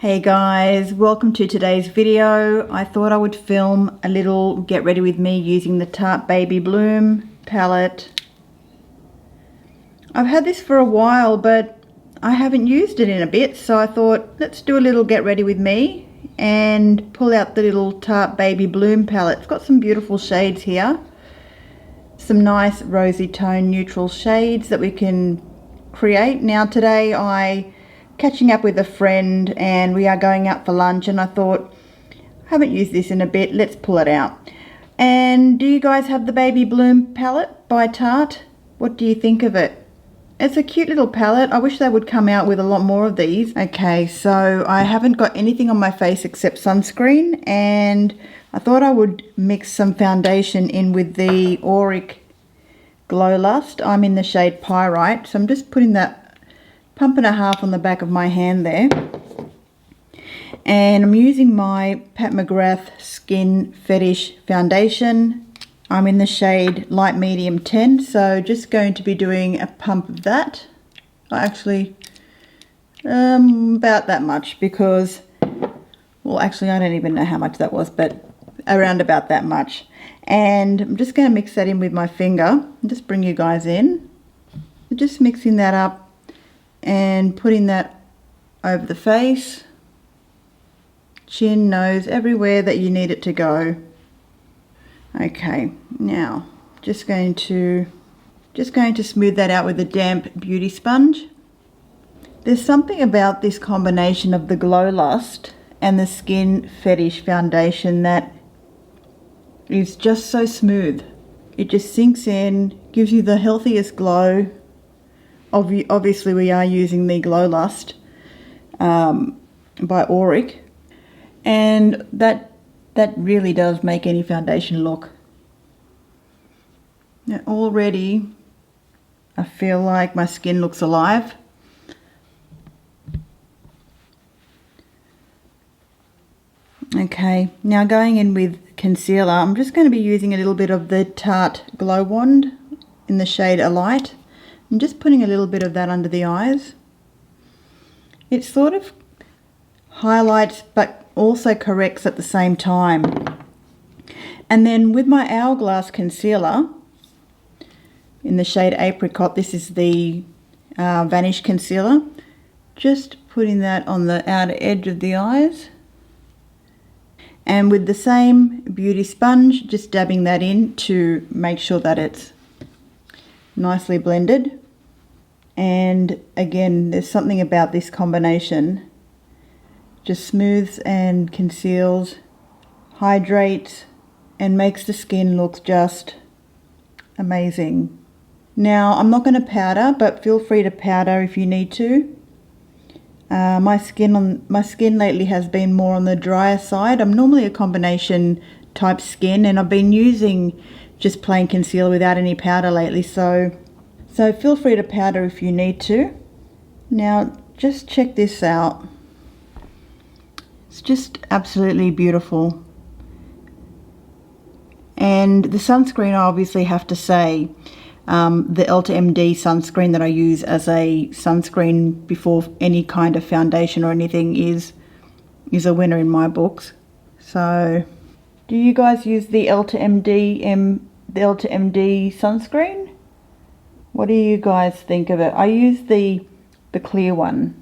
Hey guys, welcome to today's video. I thought I would film a little get ready with me using the Tarte Baby Bloom palette. I've had this for a while, but I haven't used it in a bit, so I thought let's do a little get ready with me and pull out the little Tarte Baby Bloom palette. It's got some beautiful shades here. Some nice rosy tone neutral shades that we can create. Now today catching up with a friend and we are going out for lunch, and I thought I haven't used this in a bit, let's pull it out. And do you guys have the Baby Bloom palette by Tarte? What do you think of it? It's a cute little palette. I wish they would come out with a lot more of these. Okay, so I haven't got anything on my face except sunscreen, and I thought I would mix some foundation in with the Auric Glow Lust. I'm in the shade Pyrite, so I'm just putting that pump and a half on the back of my hand there, and I'm using my Mcgrath Skin Fetish foundation. I'm in the shade light medium 10, so just going to be doing a pump of that. Actually about that much, because well, actually I don't even know how much that was, but around about that much. And I'm just going to mix that in with my finger and just bring you guys in, just mixing that up and putting that over the face, chin, nose, everywhere that you need it to go. Okay, now just going to smooth that out with a damp beauty sponge. There's something about this combination of the Glow Lust and the Skin Fetish foundation that is just so smooth. It just sinks in, gives you the healthiest glow. Obviously we are using the Glow Lust by Auric, and that really does make any foundation look. Now already I feel like my skin looks alive. Okay, now going in with concealer, I'm just going to be using a little bit of the Tarte Glow Wand in the shade Alight. I'm just putting a little bit of that under the eyes. It sort of highlights but also corrects at the same time. And then with my Hourglass concealer in the shade Apricot, this is the Vanish concealer, just putting that on the outer edge of the eyes. And with the same beauty sponge, just dabbing that in to make sure that it's nicely blended. And again, there's something about this combination, just smooths and conceals, hydrates, and makes the skin look just amazing. Now I'm not going to powder, but feel free to powder if you need to. My skin lately has been more on the drier side. I'm normally a combination type skin, and I've been using just plain concealer without any powder lately, so feel free to powder if you need to. Now just check this out. It's just absolutely beautiful. And the sunscreen, I obviously have to say, the Ultra MD sunscreen that I use as a sunscreen before any kind of foundation or anything is a winner in my books. So do you guys use the Ultra MD sunscreen? What do you guys think of it? I use the clear one.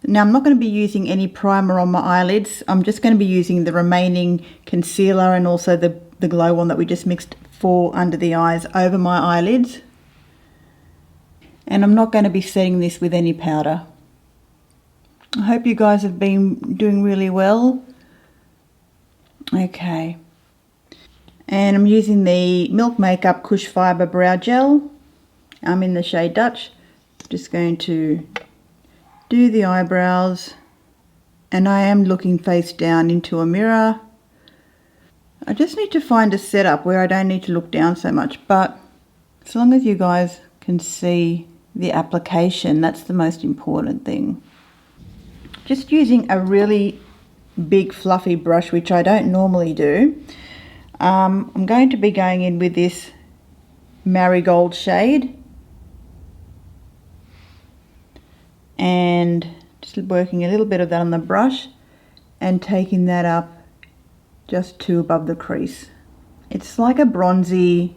Now I'm not going to be using any primer on my eyelids. I'm just going to be using the remaining concealer and also the glow one that we just mixed for under the eyes over my eyelids. And I'm not going to be setting this with any powder. I hope you guys have been doing really well. Okay. And I'm using the Milk Makeup Cush Fibre Brow Gel. I'm in the shade Dutch. Just going to do the eyebrows, and I am looking face down into a mirror. I just need to find a setup where I don't need to look down so much, but as long as you guys can see the application, that's the most important thing. Just using a really big fluffy brush, which I don't normally do. I'm going to be going in with this Marigold shade and just Just working a little bit of that on the brush and taking that up just to above the crease. It's like a bronzy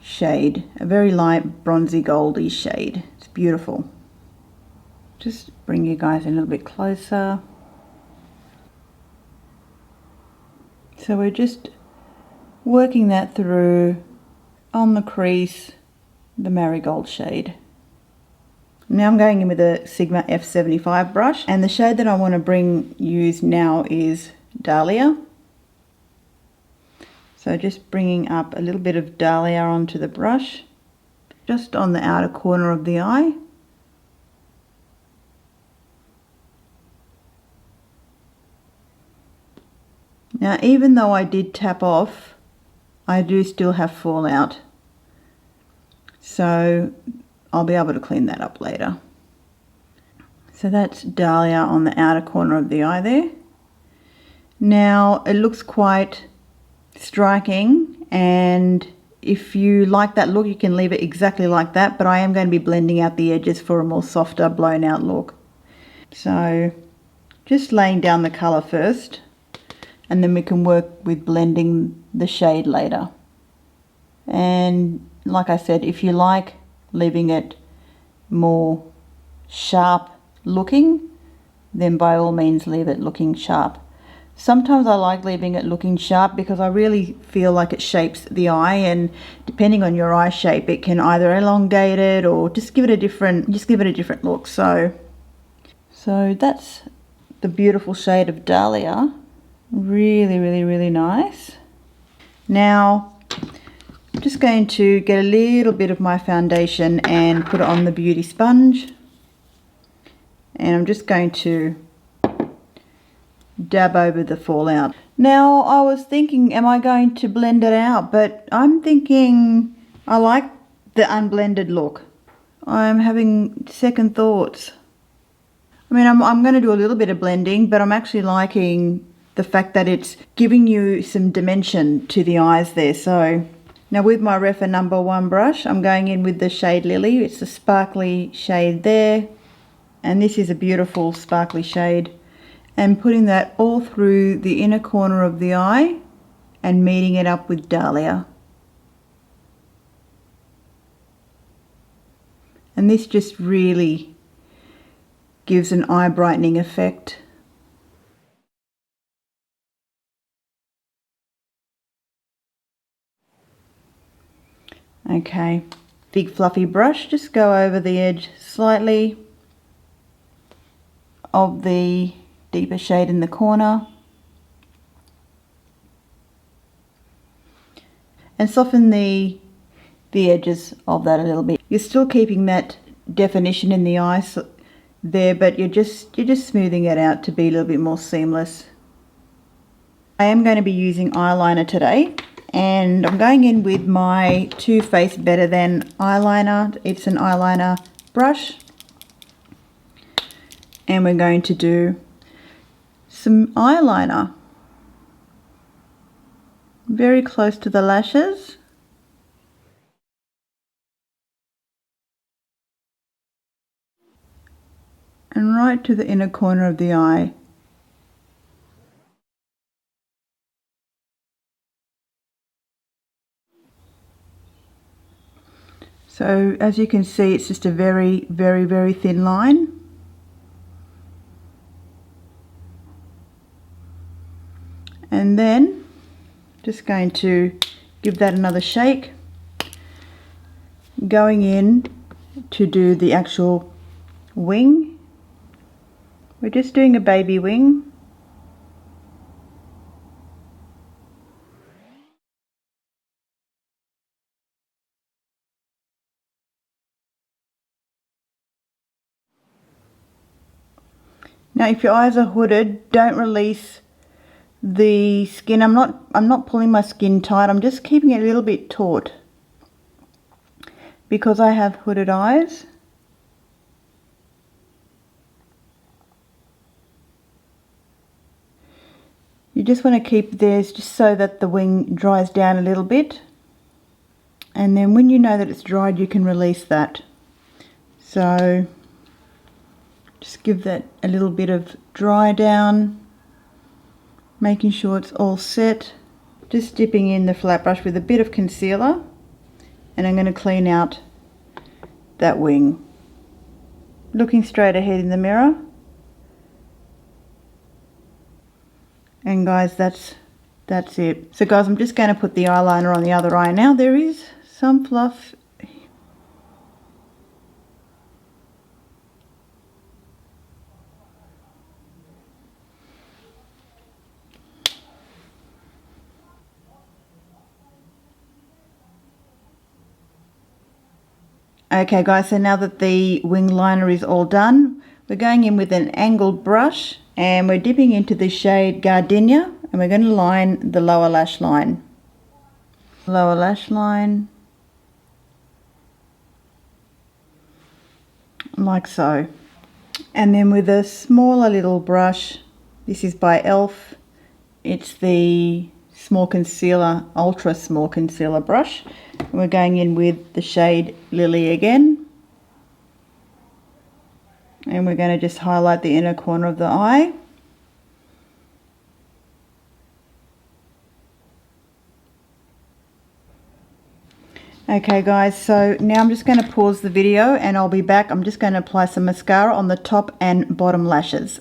shade, a very light bronzy goldy shade. It's beautiful. Just bring you guys in a little bit closer. So we're just working that through on the crease, the marigold shade. Now I'm going in with a Sigma F75 brush, and the shade that I want to use now is Dahlia. So just bringing up a little bit of Dahlia onto the brush, just on the outer corner of the eye. Now, even though I did tap off, I do still have fallout. So I'll be able to clean that up later. So that's Dahlia on the outer corner of the eye there. Now it looks quite striking, and if you like that look you can leave it exactly like that, but I am going to be blending out the edges for a more softer blown out look. So just laying down the colour first, and then we can work with blending the shade later. And like I said, if you like leaving it more sharp looking, then by all means leave it looking sharp. Sometimes I like leaving it looking sharp because I really feel like it shapes the eye, and depending on your eye shape it can either elongate it or just give it a different look. So that's the beautiful shade of Dahlia. Really nice. Now I'm just going to get a little bit of my foundation and put it on the beauty sponge, and I'm just going to dab over the fallout. Now I was thinking, am I going to blend it out? But I'm thinking I like the unblended look. I'm having second thoughts. I mean, I'm going to do a little bit of blending, but I'm actually liking the fact that it's giving you some dimension to the eyes there. So now with my Refa number 1 brush, I'm going in with the shade Lily. It's a sparkly shade there, and this is a beautiful sparkly shade, and putting that all through the inner corner of the eye and meeting it up with Dahlia. And this just really gives an eye brightening effect. Okay, big fluffy brush, just go over the edge slightly of the deeper shade in the corner and soften the edges of that a little bit. You're still keeping that definition in the eye there, but you're just smoothing it out to be a little bit more seamless. I am going to be using eyeliner today, and I'm going in with my Too Faced Better Than eyeliner. It's an eyeliner brush, and we're going to do some eyeliner very close to the lashes. And right to the inner corner of the eye. So as you can see, it's just a very thin line. And then just going to give that another shake, going in to do the actual wing. We're just doing a baby wing. Now if your eyes are hooded, don't release the skin. I'm not pulling my skin tight, I'm just keeping it a little bit taut because I have hooded eyes. You just want to keep theirs just so that the wing dries down a little bit, and then when you know that it's dried you can release that. So Just give that a little bit of dry down, making sure it's all set. Just dipping in the flat brush with a bit of concealer, and I'm going to clean out that wing. Looking straight ahead in the mirror. And guys, that's it. So guys, I'm just going to put the eyeliner on the other eye now. There is some fluff. Okay guys, so now that the wing liner is all done, we're going in with an angled brush and we're dipping into the shade Gardenia, and we're going to line the lower lash line. Lower lash line, like so. And then with a smaller little brush, this is by ELF, it's the small concealer, ultra small concealer brush. And we're going in with the shade Lily again. And we're going to just highlight the inner corner of the eye. Okay guys, so now I'm just going to pause the video and I'll be back. I'm just going to apply some mascara on the top and bottom lashes.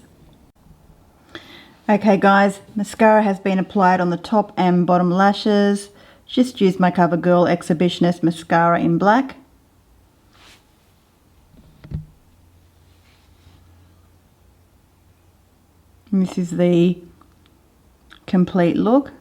Okay guys, mascara has been applied on the top and bottom lashes. Just use my CoverGirl Exhibitionist mascara in black. And this is the complete look.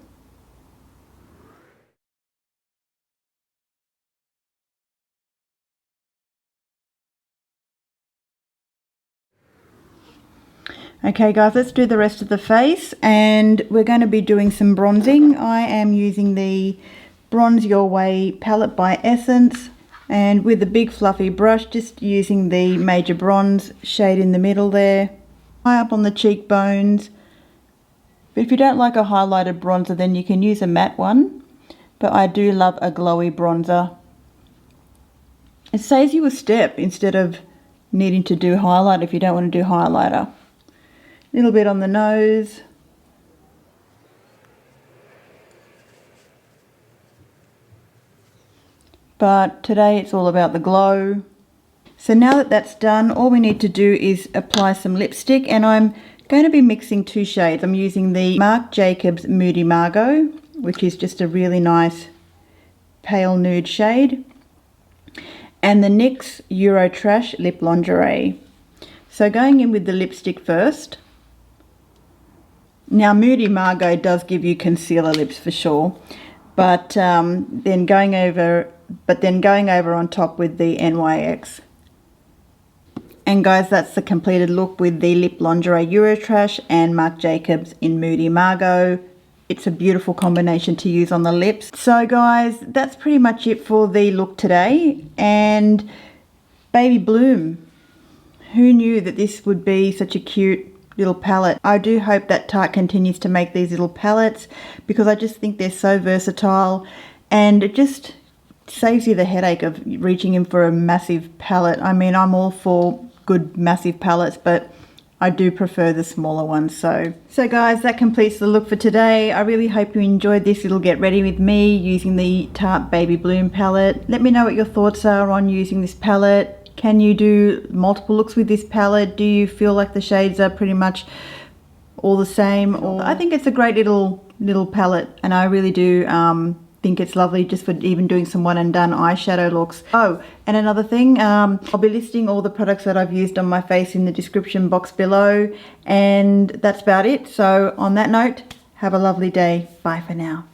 Okay guys, let's do the rest of the face, and we're going to be doing some bronzing. I am using the Bronze Your Way palette by Essence, and with a big fluffy brush, just using the Major Bronze shade in the middle there. High up on the cheekbones. But if you don't like a highlighted bronzer, then you can use a matte one. But I do love a glowy bronzer. It saves you a step instead of needing to do highlight if you don't want to do highlighter. A little bit on the nose. But today it's all about the glow. So now that that's done, all we need to do is apply some lipstick, and I'm going to be mixing two shades. I'm using the Marc Jacobs Moodie Margo, which is just a really nice pale nude shade, and the NYX Eurotrash Lip Lingerie. So going in with the lipstick first. Now Moodie Margo does give you concealer lips for sure, but then going over on top with the NYX. And guys, that's the completed look with the Lip Lingerie Eurotrash and Marc Jacobs in Moodie Margo. It's a beautiful combination to use on the lips. So guys, that's pretty much it for the look today. And Baby Bloom, who knew that this would be such a cute little palette? I do hope that Tarte continues to make these little palettes, because I just think they're so versatile, and it just saves you the headache of reaching in for a massive palette. I mean, I'm all for good massive palettes, but I do prefer the smaller ones. So guys, that completes the look for today. I really hope you enjoyed this little get ready with me using the Tarte Baby Bloom palette. Let me know what your thoughts are on using this palette. Can you do multiple looks with this palette? Do you feel like the shades are pretty much all the same? Or I think it's a great little palette, and I really do think it's lovely just for even doing some one and done eyeshadow looks. Oh, and another thing, I'll be listing all the products that I've used on my face in the description box below, and that's about it. So on that note, have a lovely day. Bye for now.